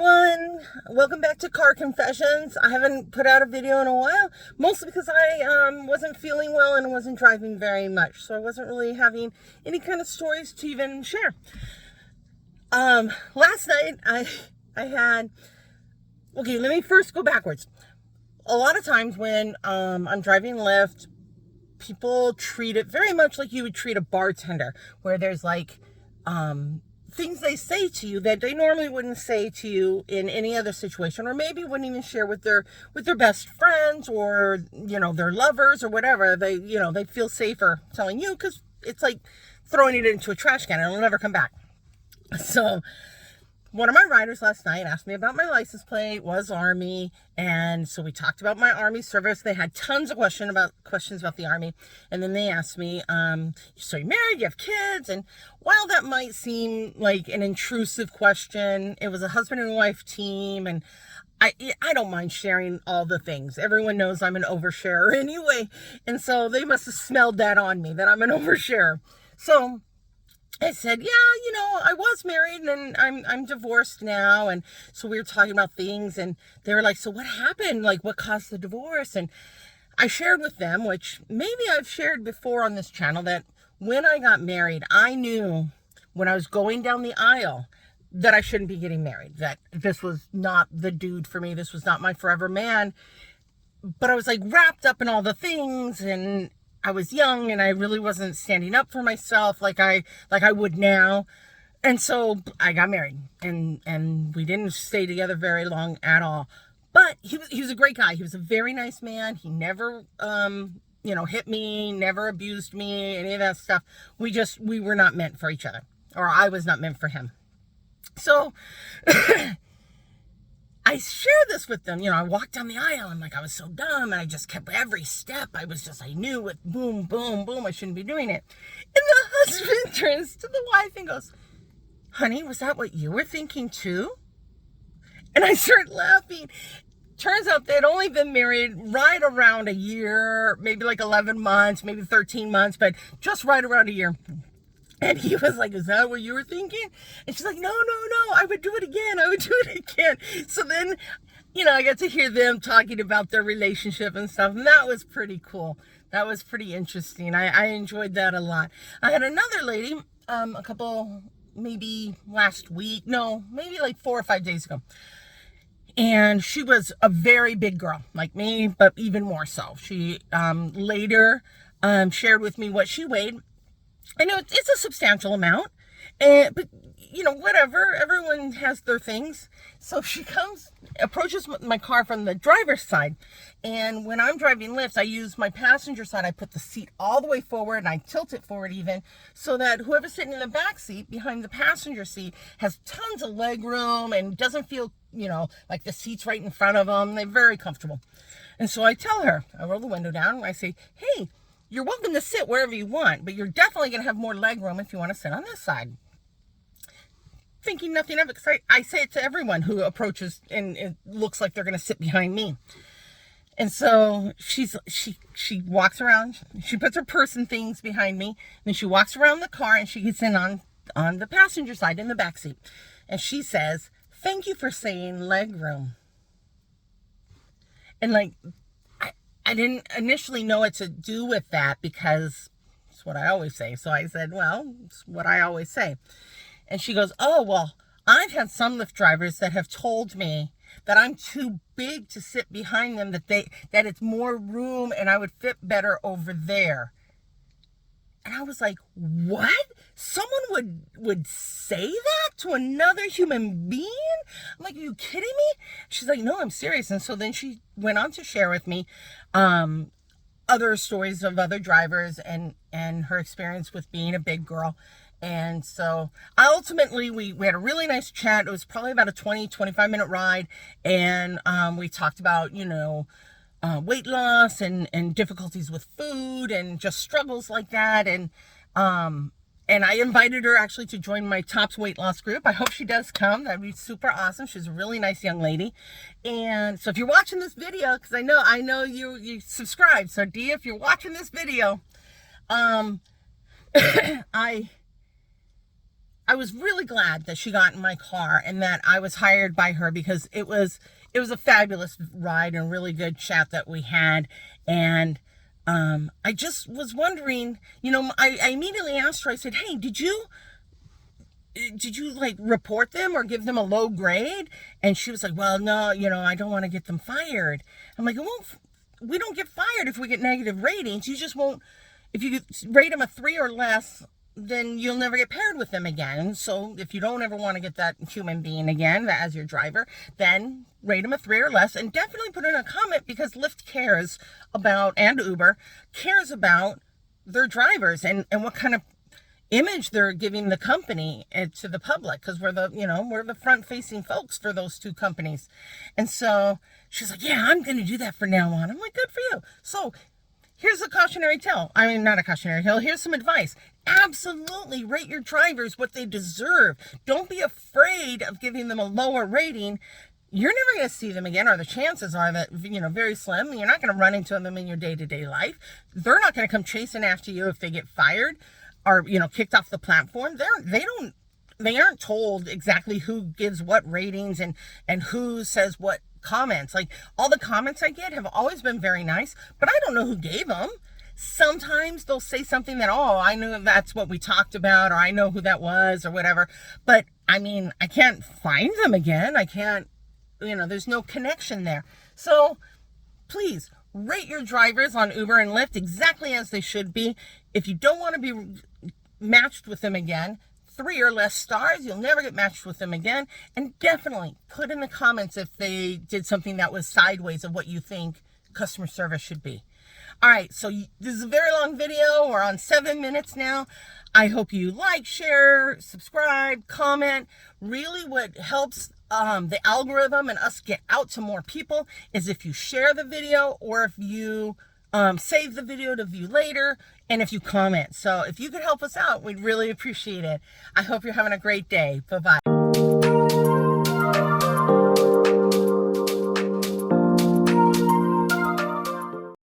everyone, welcome back to Car Confessions. I haven't put out a video in a while, mostly because I wasn't feeling well and wasn't driving very much, so I wasn't really having any kind of stories to even share. Last night I had, okay, let me first go backwards. A lot of times when I'm driving Lyft, people treat it very much like you would treat a bartender, where there's like things they say to you that they normally wouldn't say to you in any other situation, or maybe wouldn't even share with their best friends or, you know, their lovers or whatever. They, you know, they feel safer telling you because it's like throwing it into a trash can and it'll never come back. So one of my riders last night asked me about my license plate, was Army, and so we talked about my Army service. They had tons of questions about the Army, and then they asked me, so you're married, you have kids? And while that might seem like an intrusive question, it was a husband and wife team, and I don't mind sharing all the things. Everyone knows I'm an oversharer anyway, and so they must have smelled that on me, that I'm an oversharer. So I said, yeah, you know, I was married and I'm divorced now. And so we were talking about things and they were like, so what happened? Like, what caused the divorce? And I shared with them, which maybe I've shared before on this channel, that when I got married, I knew when I was going down the aisle that I shouldn't be getting married, that this was not the dude for me. This was not my forever man. But I was like wrapped up in all the things, and I was young and I really wasn't standing up for myself like I would now. And so I got married and we didn't stay together very long at all. But he was a great guy. He was a very nice man. He never, hit me, never abused me, any of that stuff. We were not meant for each other, or I was not meant for him. So I share this with them. You know, I walked down the aisle and like I was so dumb, and I just kept every step. I knew it, boom, boom, boom, I shouldn't be doing it. And the husband turns to the wife and goes, honey, was that what you were thinking too? And I start laughing. Turns out they'd only been married right around a year, maybe like 11 months, maybe 13 months, but just right around a year. And he was like, is that what you were thinking? And she's like, no, I would do it again. So then, you know, I got to hear them talking about their relationship and stuff. And that was pretty cool. That was pretty interesting. I enjoyed that a lot. I had another lady, a couple, maybe last week. No, maybe like 4 or 5 days ago. And she was a very big girl, like me, but even more so. She later shared with me what she weighed. I know it's a substantial amount, but you know, whatever, everyone has their things. So she approaches my car from the driver's side. And when I'm driving Lyft, I use my passenger side. I put the seat all the way forward and I tilt it forward even, so that whoever's sitting in the back seat behind the passenger seat has tons of leg room and doesn't feel, you know, like the seat's right in front of them. They're very comfortable. And so I tell her, I roll the window down and I say, hey, you're welcome to sit wherever you want, but you're definitely going to have more leg room if you want to sit on this side. Thinking nothing of it, because I say it to everyone who approaches and it looks like they're going to sit behind me. And so she walks around, she puts her purse and things behind me, and then she walks around the car and she gets in on the passenger side in the back seat. And she says, thank you for saying leg room. And like, I didn't initially know what to do with that because it's what I always say. So I said, well, it's what I always say. And she goes, oh, well, I've had some Lyft drivers that have told me that I'm too big to sit behind them, that it's more room and I would fit better over there. And I was like, what? Someone would say that to another human being? I'm like, are you kidding me? She's like, no, I'm serious. And so then she went on to share with me other stories of other drivers and her experience with being a big girl. And so we had a really nice chat. It was probably about a 25 minute ride. And we talked about, you know, weight loss and difficulties with food and just struggles like that. And I invited her actually to join my Tops weight loss group. I hope she does come. That'd be super awesome. She's a really nice young lady. And so if you're watching this video, because I know you subscribe. So Dee, if you're watching this video, I was really glad that she got in my car and that I was hired by her, because it was a fabulous ride and really good chat that we had. And I just was wondering, I immediately asked her, I said, hey, did you like report them or give them a low grade? And she was like, well, no, I don't want to get them fired. I'm like, well, we don't get fired if we get negative ratings. You just won't, if you rate them a 3 or less, then you'll never get paired with them again. So if you don't ever want to get that human being again as your driver, then rate them a 3 or less, and definitely put in a comment, because Lyft cares about, and Uber cares about, their drivers and what kind of image they're giving the company and to the public, because we're the front facing folks for those two companies. And so she's like, yeah, I'm going to do that from now on. I'm like, good for you. So here's a cautionary tale. I mean, not a cautionary tale. Here's some advice. Absolutely rate your drivers what they deserve. Don't be afraid of giving them a lower rating. You're never going to see them again, or the chances are that, very slim. You're not going to run into them in your day-to-day life. They're not going to come chasing after you if they get fired or, kicked off the platform. They aren't told exactly who gives what ratings and who says what comments. Like, all the comments I get have always been very nice, but I don't know who gave them. Sometimes they'll say something that, oh, I knew that's what we talked about, or I know who that was, or whatever. But I mean, I can't find them again. I can't, there's no connection there. So please rate your drivers on Uber and Lyft exactly as they should be. If you don't want to be matched with them again, 3 or less stars, you'll never get matched with them again. And definitely put in the comments if they did something that was sideways of what you think customer service should be. All right, so this is a very long video. We're on 7 minutes now. I hope you like, share, subscribe, comment. Really what helps the algorithm and us get out to more people is if you share the video, or if you save the video to view later, and if you comment. So if you could help us out, we'd really appreciate it. I hope you're having a great day. Bye-bye.